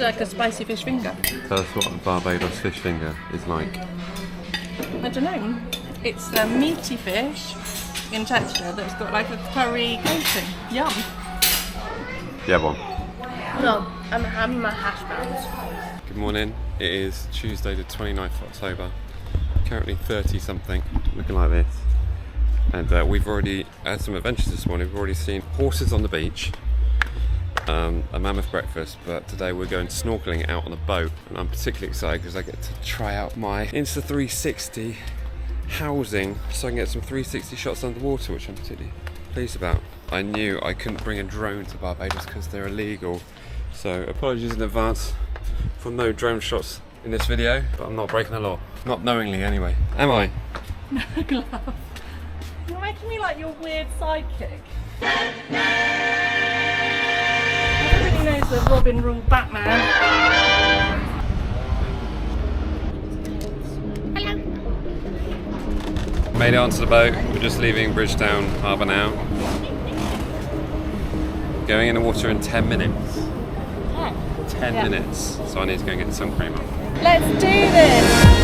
like a spicy fish finger. Tell us what a Barbados fish finger is like. I don't know. It's a meaty fish in texture that's got like a curry coating. Yum. Yeah, one. No, I'm having my hash browns. Good morning. It is Tuesday the 29th of October. Currently 30 something, looking like this. And we've already had some adventures this morning. We've already seen horses on the beach, a mammoth breakfast, but today we're going snorkeling out on a boat. And I'm particularly excited because I get to try out my Insta 360 housing so I can get some 360 shots underwater, which I'm particularly pleased about. I knew I couldn't bring a drone to Barbados because they're illegal, so apologies in advance for no drone shots in this video, but I'm not breaking the law. Not knowingly anyway. Am I? No glove. You're making me like your weird sidekick. Everybody knows the Robin rule Batman. Hello. Made it onto the boat. We're just leaving Bridgetown Harbour now. Going in the water in 10 minutes. 10 minutes. So I need to go and get the sun cream on. Let's do this!